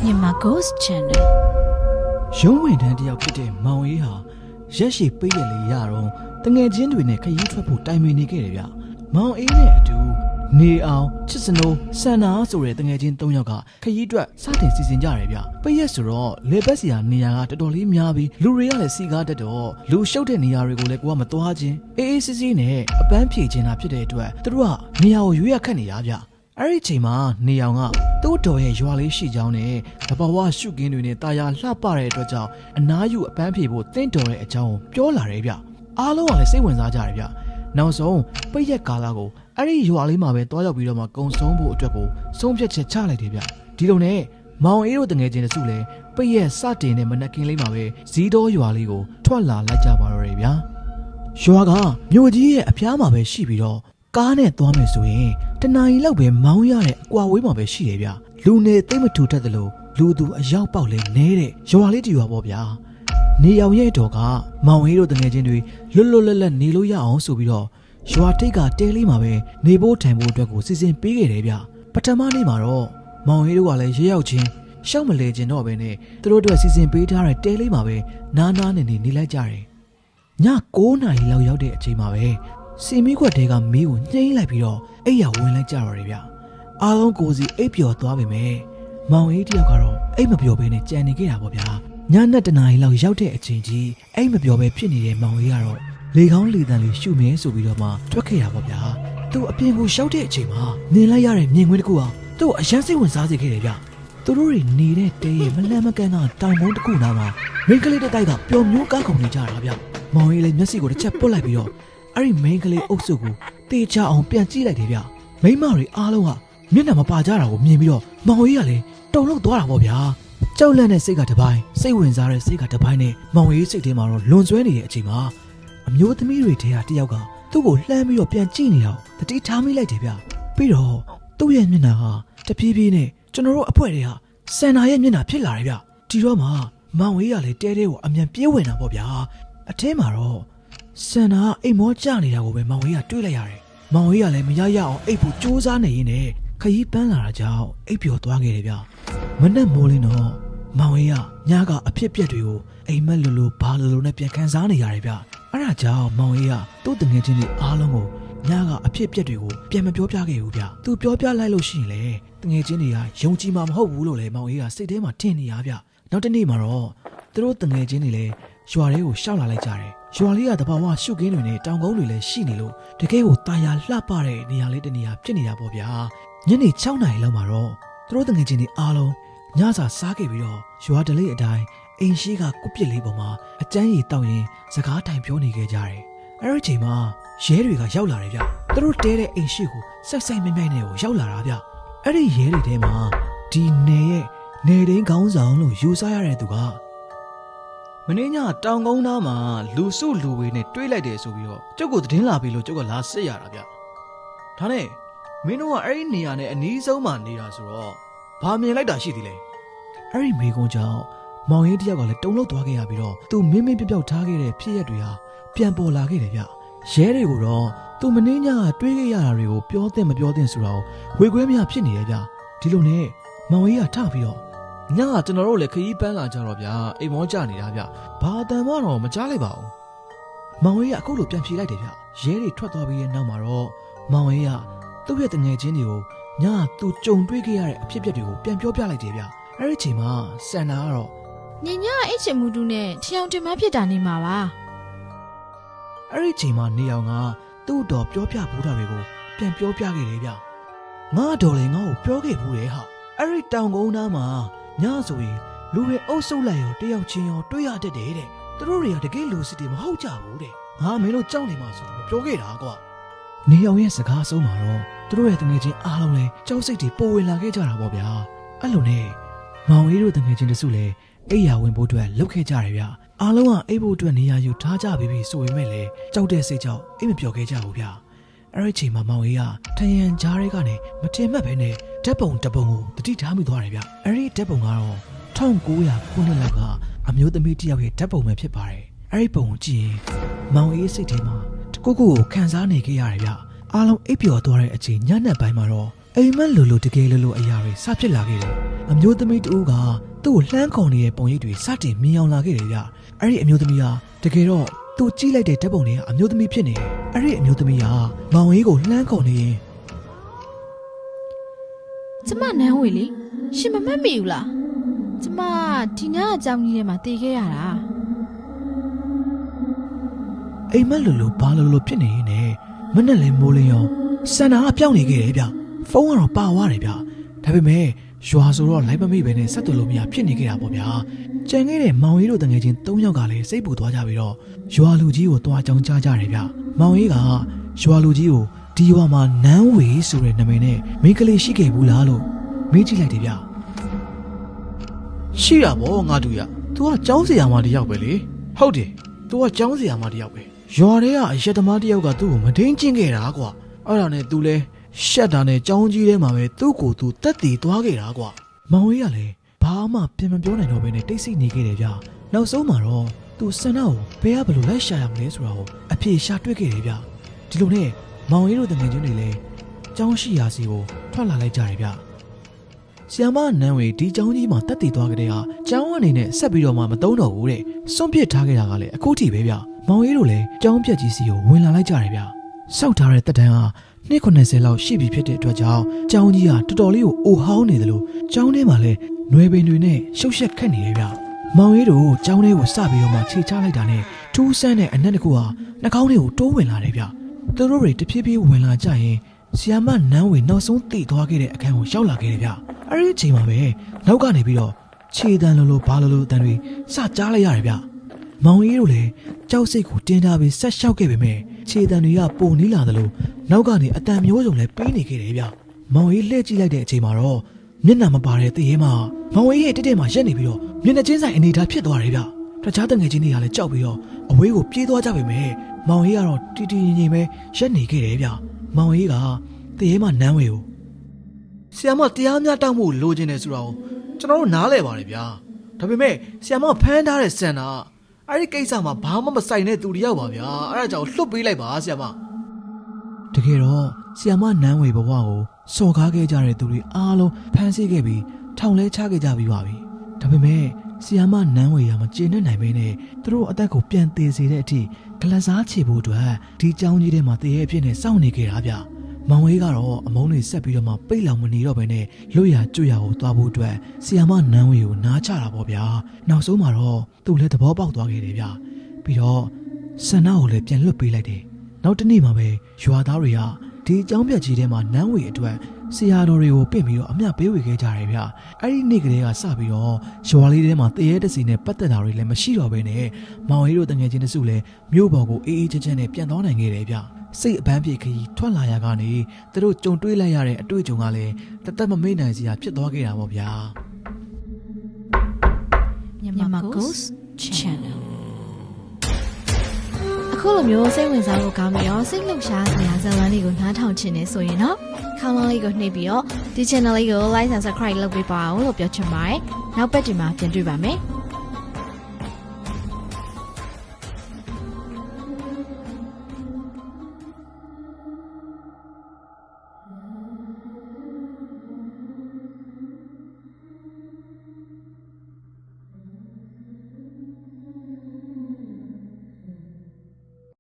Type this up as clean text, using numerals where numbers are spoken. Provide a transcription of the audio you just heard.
မြန်မာ Ghost Channel ရုံးဝင်တန်းတယောက်ဖြစ်တဲ့မောင်အေးဟာရက်ရှည်ပိတ်ရက်လေးရတော့တငယ်ချင်းတွေနဲ့ခရီးထွက်ဖို့တိုင်ပင်နေခဲ့တယ်ဗျမောင်အေးနဲ့အတူနေအောင်ချစ်စနိုးဆန္နာဆိုတဲ့တငယ်ချင်း၃ယောက်ကခရီးအတွက်စတင်စီစဉ်ကြတယ်ဗျပိတ်ရက်ဆိုတော့လေဘက်စီယာနေရာကတော်တော်လေးများပြီးလူတွေကလည်းစီကားတတ်တော့လူရှုပ်တဲ့နေရာတွေကိုလည်းကိုကမသွားခြင်းအေးအေးဆေးဆေးနဲ့အပန်းဖြေခြင်းတာဖြစ်တဲ့အတွက်သူတို့ကနေရာကိုရွေးရခက်နေရဗျအဲ့ဒီအချိန်မှာနေအောင်ကသူ့တော်ရဲ့ရွာလေးရှိကြောင်းနဲ့တဘာဝရှုကင်းတွေနဲ့တာယာလှပတဲ့အတွက်ကြောင့်အနားယူအပန်းဖြေဖို့တင့်တော်တဲ့အကြောင်းကိုပြောလာတယ်ဗျအားလုံးကလည်းစိတ်ဝင်စားကြတယ်ဗျနောက်ဆုံးပိတ်ရက်ကာလကိုအဲ့ဒီရွာလေးမှာပဲတွားရောက်ပြီးတော့မှကုံဆုံးဖို့အတွက်ကိုဆုံးဖြတ်ချက်ချလိုက်တယ်ဗျဒီလိုနဲ့မောင်အေးတို့တငယ်ချင်းတို့လည်းပိတ်ရက်စတင်တဲ့မနက်ခင်းလေးမှာပဲဇီးတော်ရွာလေးကိုထွက်လာလိုက်ကြပါတော့တယ်ဗျရွာကမြို့ကြီးရဲ့အဖျားမှာပဲရှိပြီးတော့ကားနဲ့သွားမယ်ဆိုရင်တနာရီလောက်ပဲမောင်းရတဲ့အကွာဝေးမှာပဲရှိတယ်ဗျလူနေသိမ့်မထူတတ်သလိုလူသူအရောက်ပေါက်လဲနေတဲ့ရွာလေးတရွာပေါ့ဗျာနေအောင်ရဲ့တော်ကမောင်ဟေးတို့တငယ်ချင်းတွေလွတ်လွတ်လပ်လပ်နေလို့ရအောင်ဆိုပြီးတော့ရွာထိပ်ကတဲလေးမှာပဲနေဖို့ထိုင်ဖို့အတွက်ကိုစီစဉ်ပေးခဲ့တယ်ဗျပထမနေ့မှာတော့မောင်ဟေးတို့ကလည်းရဲရောက်ချင်းရှောက်မလဲခြင်းတော့ပဲနဲ့သူတို့အတွက်စီစဉ်ပေးထားတဲ့တဲလေးမှာပဲနားနားနေနေလိုက်ကြတယ်ည9 နာရီလောက်ရောက်တဲ့အချိန်မှာပဲစီမီခွက်တဲကမီးကိုနှိမ့်လိုက်ပြီးတော့အိပ်ရဝင်လိုက်ကြတော့တယ်ဗျအားလုံးကိုစီအိပ်ပျော်သွားပြီမယ်မောင်အေးတယောက်ကတော့အိပ်မပျော်ဘဲနဲ့ကြံနေခဲ့တာပေါ့ဗျာညနေတနာရီလောက်ရောက်တဲ့အချိန်ကြီးအိပ်မပျော်ဘဲဖြစ်နေတဲ့မောင်အေးကတော့လေကောင်းလေတန်လေးရှုမြဲဆိုပြီးတော့မှထွက်ခဲ့တာပေါ့ဗျာသူ့အပြင်ကိုရှောက်တဲ့အချိန်မှာမြင်လိုက်ရတဲ့မြင်ကွင်းတစ်ခုဟာသူ့အယမ်းစိတ်ဝင်စားစေခဲ့တယ်ဗျသူတို့တွေနေတဲ့တဲရဲ့မလန့်မကန့်ကတောင်ကုန်းတစ်ခုနားမှာမိန်းကလေးတစ်တိုက်ကပျော်မျိုးကားကုန်နေကြတာဗျမောင်အေးလည်းမျက်စိကိုတစ်ချက်ပုတ်လိုက်ပြီးတော့အဲ့ဒီမိန်းကလေးအုပ်စုကိုတေချာအောင်ပြန်ကြည့်လိုက်တယ်ဗျမိန်းမတွေအားလုံးကမျက်နှာမပါကြတာကိုမြင်ပြီးတော့မောင်အေးကလည်းတုန်လှုပ်သွားတာပေါ့ဗျာကြောက်လန့်တဲ့စိတ်ကတစ်ပိုင်းစိတ်ဝင်စားတဲ့စိတ်ကတစ်ပိုင်းနဲ့မောင်အေးစိတ်ထဲမှာတော့လွန်ဆွဲနေတဲ့အချိန်မှာအမျိုးသမီးတွေထဲကတယောက်ကသူ့ကိုလှမ်းပြီးတော့ပြန်ကြည့်နေတာကိုတတိထားမိလိုက်တယ်ဗျပြီးတော့သူ့ရဲ့မျက်နှာဟာတပြေးပြေးနဲ့ကျွန်တော်တို့အဖွဲ့တွေကစန္နာရဲ့မျက်နှာဖြစ်လာတယ်ဗျဒီတော့မှမောင်အေးကလည်းတဲတဲကိုအမြန်ပြေးဝင်တာပေါ့ဗျာအထဲမှာတော့စန္နာအိမ်မောကျနေတာကိုပဲမောင်အေးကတွေးလိုက်ရတယ်မောင်အေးကလည်းမရရအောင်အိပ်ဖို့ကြိုးစားနေရင်းနဲ့ခရီးပန်းလာတာကြောင့်အိပ်ပျော်သွားခဲ့တယ်ဗျမနဲ့မိုးလင်းတော့မောင်အေးကညကအဖြစ်ပြက်တွေကိုအိမ်မက်လိုလိုဘာလိုလိုနဲ့ပြန်ခန်းစားနေရတယ်ဗျအဲ့ဒါကြောင့်မောင်အေးကသူ့တငယ်ချင်းတွေအားလုံးကိုညကအဖြစ်ပြက်တွေကိုပြန်မပြောပြခဲ့ဘူးဗျသူပြောပြလိုက်လို့ရှိရင်လေတငယ်ချင်းတွေကယုံကြည်မှာမဟုတ်ဘူးလို့လေမောင်အေးကစိတ်ထဲမှာထင်နေရဗျနောက်တစ်နေ့မှာတော့သူတို့တငယ်ချင်းတွေလည်းရွာလေးကိုရှောက်လာလိုက်ကြတယ်ရွာလေးကတဘာဝရှုကင်းတွေနဲ့တောင်ကုန်းတွေလည်းရှိနေလို့တကယ်ကိုတာယာလှပတဲ့နေရာလေးတစ်နေရာဖြစ်နေတာပေါ့ဗျာညနေ6 နာရီလောက်မှာတော့သူတို့တငယ်ချင်းတွေအားလုံးညစာစားခဲ့ပြီးတော့ရွာတလေးအတိုင်းအိမ်ရှိကကုပစ်လေးပေါ်မှာအကျန်းရည်တောက်ရင်စကားတိုင်ပြောနေခဲ့ကြတယ်အဲ့ဒီအချိန်မှာရဲတွေကရောက်လာတယ်ဗျသူတို့တဲတဲ့အိမ်ရှိကိုစိုက်မြိုင်မြိုင်နဲ့ကိုရောက်လာတာဗျအဲ့ဒီရဲတွေထဲမှာဒီနယ်ရဲ့နေရင်းခေါင်းဆောင်လို့ယူဆရတဲ့သူကမင်းညတောင်ကုန်းသားမှာလူစုလူဝေးနဲ့တွေးလိုက်တယ်ဆိုပြီးတော့ကျုပ်ကိုသတင်းလာပြီလို့ကျုပ်ကလာစစ်ရတာဗျဒါနဲ့မင်းတို့ကအဲ့ဒီနေရာနဲ့အနီးဆုံးမှာနေတာဆိုတော့ဘာမြင်လိုက်တာရှိသေးလဲအဲ့ဒီမိကုန်းကြောင့်မောင်ရင်းတယောက်ကလည်းတုန်လှုပ်သွားခဲ့ရပြီးတော့သူမင်းပြောက်ထားခဲ့တဲ့ဖြစ်ရက်တွေဟာပြန်ပေါ်လာခဲ့တယ်ဗျရဲတွေကိုတော့သူမင်းညကတွေးခဲ့ရတာတွေကိုပြောတဲ့မပြောတဲ့ဆိုတာကိုဝေခွဲမရဖြစ်နေရဲ့ဗျဒီလိုနဲ့မောင်ရင်းကထပြီးတော့ညကကျွန်တော်တို့လည်းခရီးပန်းလာကြတော့ဗျာအိမ်မောကျနေတာဗျဘာအတန်မှတော့မကြားလိုက်ပါဘူးမောင်ရင်းကအခုလိုပြန်ဖြေလိုက်တယ်ဗျရဲတွေထွက်သွားပြီးတဲ့နောက်မှာတော့မောင်ရင်းကသူ့ရဲ့တငယ်ချင်းတွေကိုညသူကြုံတွေ့ခဲ့ရတဲ့အဖြစ်အပျက်တွေကိုပြန်ပြောပြလိုက်တယ်ဗျအဲ့ဒီချိန်မှာစန္နာကတော့ညညအိတ်ချင်မှုတူနဲ့ထျောင်တင်မဖြစ်တာနေမှာပါအဲ့ဒီချိန်မှာနေအောင်ကသူ့တော်ပြောပြဘူးတာတွေကိုပြန်ပြောပြခဲ့တယ်ဗျငါတော်လည်းငါ့ကိုပြောခဲ့ဘူးလေဟာအဲ့ဒီတောင်ကုန်းသားမှာညဆိုရင်လူတွေအုပ်စုလိုက်ရောတယောက်ချင်းရောတွေ့ရတတ်တယ်တဲ့သူတို့တွေကတကယ်လူစစ်တွေမဟုတ်ကြဘူးတဲ့ငါမင်းတို့ကြောက်နေမှာဆိုတော့ပြောခဲ့တာကွာနေအောင်ရဲ့စကားဆုံးမှာတော့သူတို့ရဲ့တငယ်ချင်းအားလုံးလည်းကြောက်စိတ်တွေပိုဝင်လာခဲ့ကြတာပေါ့ဗျာအဲ့လိုနဲ့မောင်အေးတို့တငယ်ချင်းတစုလည်းအိယာဝင်ဖို့အတွက်လှုပ်ခဲ့ကြတယ်ဗျအားလုံးကအိပ်ဖို့အတွက်နေရာယူထားကြပြီဆိုပေမဲ့လည်းကြောက်တဲ့စိတ်ကြောင့်အိပ်မပျော်ခဲ့ကြဘူးဗျအဲ့ဒီချိန်မှာမောင်အေးကထရန်ကြားတွေကနေမထင်မှတ်ပဲနဲ့ဓာတ်ပုံတစ်ပုံကိုတတိထားမိသွားတယ်ဗျအဲ့ဒီဓာတ်ပုံကတော့1900ခုနှစ်လောက်ကအမျိုးသမီးတစ်ယောက်ရဲ့ဓာတ်ပုံပဲဖြစ်ပါတယ်အဲ့ဒီပုံကိုကြည့်ရင်မောင်အေးစိတ်ထဲမှာတကူကိုခံစားနေခဲ့ရတယ်ဗျအားလုံးအိပ်ပျော်သွားတဲ့အချိန်ညနေပိုင်းမှာတော့ အိမ်မက်လိုတကယ်လိုအရာတွေစဖြစ်လာခဲ့တယ်အမျိုးသမီးတူကသူ့ကိုလှမ်းခေါ်နေတဲ့ပုံရိပ်တွေစတင်မြင်အောင်လာခဲ့တယ်ဗျအဲ့ဒီအမျိုးသမီးဟာတကယ်တော့သူကြည့်လိုက်တဲ့ဓာတ်ပုံတွေကအမျိုးသမီးဖြစ်နေတယ်အဲ့ဒီအမျိုးသမီးဟာမောင်ကြီးကိုလှမ်းခေါ်နေရင်ကျမနန်းဝေလေရှင်မမှတ်မိဘူးလားကျမဒီညအကြောင်းကြီးထဲမှာတည်ခဲ့ရတာအိမ်မက်လိုဘာလိုဖြစ်နေရင်လည်းမနဲ့လဲမိုးလင်းရောစန္ဒာကပြောင်းနေခဲ့တယ်ဗျဖုန်းကတော့ပါသွားတယ်ဗျဒါပေမဲ့ရွာဆိုတော့လိုက်မမိပဲနဲ့ဆက်သွယ်လို့မရဖြစ်နေခဲ့တာပေါ့ဗျာကြံခဲ့တဲ့မောင်ကြီးတို့တငယ်ချင်း၃ယောက်ကလည်းစိတ်ပူသွားကြပြီးတော့ရွာလူကြီးကိုတွားကြောင်းကြားကြတယ်ဗျမောင်ကြီးကရွာလူကြီးကိုဒီရွာမှာနန်းဝေဆိုတဲ့နာမည်နဲ့မိန်းကလေးရှိခဲ့ဘူးလားလို့မေးကြည့်လိုက်တယ်ဗျရှိတာပေါ့ငါတို့ရ तू ကကျောင်းဆရာမတယောက်ပဲလေဟုတ်တယ် तू ကကျောင်းဆရာမတယောက်ပဲရွာထဲကအရက်သမားတယောက်ကသူ့ကိုမထိန်ကျင့်ခဲ့တာကွာအဲ့ဒါနဲ့ तू လဲရှက်တာနဲ့ကျောင်းကြီးထဲမှာပဲသူ့ကိုယ်သူတက်တည်သွားခဲ့တာကွာမောင်ကြီးကလည်းဘာမှပြန်မပြောနိုင်တော့ဘဲနဲ့တိတ်ဆိတ်နေခဲ့တယ်ဗျနောက်ဆုံးမှာတော့သူစန္ဒကိုဘယ်ကဘလို့လိုက်ရှာရမလဲဆိုတာကိုအဖြေရှာတွေ့ခဲ့တယ်ဗျဒီလိုနဲ့မောင်ကြီးတို့တငယ်ချင်းတွေလည်းကျောင်းရှိရာစီကိုထွက်လာလိုက်ကြတယ်ဗျဆီယမနန်းဝေဒီကျောင်းကြီးမှာတက်တည်သွားကြတဲ့ဟာကျောင်းအနေနဲ့ဆက်ပြီးတော့မှမသုံးတော့ဘူးတဲ့စွန့်ပစ်ထားခဲ့တာကလည်းအခုထိပဲဗျမောင်ကြီးတို့လည်းကျောင်းပြက်ကြီးစီကိုဝင်လာလိုက်ကြတယ်ဗျစောက်ထားတဲ့တက်တန်းဟာ290လောက်ရှိပြီဖြစ်တဲ့အတွက်ကြောင့်ကျောင်းကြီးဟာတော်တော်လေးကိုအိုဟောင်းနေတယ်လို့ကျောင်းထဲမှာလည်းနွယ်ပင်တွေနဲ့ရှုပ်ရှက်ခတ်နေတယ်ဗျမောင်ကြီးတို့ကျောင်းထဲကိုစပြီးတော့မှခြေချလိုက်တာနဲ့ထူးဆန်းတဲ့အနက်တစ်ခုဟာနှာခေါင်းထဲကိုတိုးဝင်လာတယ်ဗျသူတို့တွေတဖြည်းဖြည်းဝင်လာကြရင်ဆီယမနန်းဝေနောက်ဆုံးတည်သွားခဲ့တဲ့အခန်းကိုရောက်လာခဲ့တယ်ဗျအဲ့ဒီအချိန်မှာပဲနောက်ကနေပြီးတော့ခြေတန်းလိုဘာလိုအတန်တွေစကြားလိုက်ရတယ်ဗျမောင်ကြီးတို့လည်းကြောက်စိတ်ကိုတင်းထားပြီးဆက်လျှောက်ခဲ့ပေမဲ့ခြေတံတွေကပုံနီးလာတယ်လို့နောက်ကနေအတန်မျိုးစုံလည်းပေးနေခဲ့တယ်ဗျမောင်ကြီးလှည့်ကြည့်လိုက်တဲ့အချိန်မှာတော့မျက်နှာမပါတဲ့တရေမှာမောင်ကြီးရဲ့တက်မှာရက်နေပြီးတော့မျက်နှာချင်းဆိုင်အနေထားဖြစ်သွားတယ်ဗျတခြားတငယ်ချင်းတွေကလည်းကြောက်ပြီးတော့အဝေးကိုပြေးသွားကြပေမဲ့မောင်ကြီးကတော့တီတီငင်ငင်ပဲရက်နေခဲ့တယ်ဗျမောင်ကြီးကတရေမှာနန်းဝေကိုဆီယမတရားမျှတမှုလိုချင်တယ်ဆိုတာကိုကျွန်တော်တို့နားလည်ပါတယ်ဗျာဒါပေမဲ့ဆီယမဖမ်းထားတဲ့စန္ဒာအဲ့ဒီကိစ္စမှာဘာမှမဆိုင်တဲ့သူတယောက်ပါဗျာအဲ့ဒါကြောင့်လွတ်ပေးလိုက်ပါဆီယမတကယ်တော့ဆီယမနန်းဝေဘဝကိုစော်ကားခဲ့ကြတဲ့သူတွေအားလုံးဖမ်းဆီးခဲ့ပြီးထောင်လဲချခဲ့ကြပြီးပါပြီဒါပေမဲ့ဆီယမနန်းဝေရမကျေနပ်နိုင်ပဲနဲ့သူတို့အသက်ကိုပြန်သေးစေတဲ့အထိဂလစားချေဖို့အတွက်ဒီကြောင်းကြီးထဲမှာတရေအဖြစ်နဲ့စောင့်နေခဲ့တာဗျမောင်ဝေးကတော့အမုန်းတွေဆက်ပြီးတော့မှပိတ်လောင်မနေတော့ဘဲနဲ့လွတ်ရကျွရကိုသွားဖို့အတွက်ဆီယမနန်းဝေကိုနားချတာပေါ့ဗျာနောက်ဆုံးမှာတော့သူ့လည်းသဘောပေါက်သွားခဲ့တယ်ဗျပြီးတော့စန္ဒကိုလည်းပြန်လွတ်ပေးလိုက်တယ်နောက်တစ်နေ့မှာပဲရွာသားတွေကဒီအကြောင်းပြကြီးထဲမှာနန်းဝေအတွက်ဆရာတော်တွေကိုပင့်ပြီးတော့အမျှပေးဝေခဲ့ကြတယ်ဗျအဲ့ဒီနေ့ကလေးကစပြီးတော့ရွာလေးထဲမှာတရေတစီနဲ့ပတ်သက်တာတွေလည်းမရှိတော့ဘဲနဲ့မောင်ရီတို့တငယ်ချင်းတစုလည်းမြို့ပေါ်ကိုအေးအေးချမ်းချမ်းနဲ့ပြန်သွားနိုင်ခဲ့တယ်ဗျစိတ်အပန်းပြေခရီးထွက်လာရကနေသူတို့ကြုံတွေ့လိုက်ရတဲ့အတွေ့အကြုံကလည်းတသက်မမေ့နိုင်စရာဖြစ်သွားခဲ့တာပေါ့ဗျာမြန်မာ Ghost Channel အခုလိုမျိုးစိတ်ဝင်စားဖို့ကောင်းပြီးတော့စိတ်လှုပ်ရှားစရာဇာတ်လမ်းလေးကိုနားထောင်ချင်နေဆိုရင်တော့ခေါင်းလောင်းလေးကိုနှိပ်ပြီးတော့ဒီ channel လေးကို like and subscribe လုပ်ပေးပါအောင်လို့ပြောချင်ပါတယ်နောက်ပတ်ဒီမှာပြန်တွေ့ပါမယ်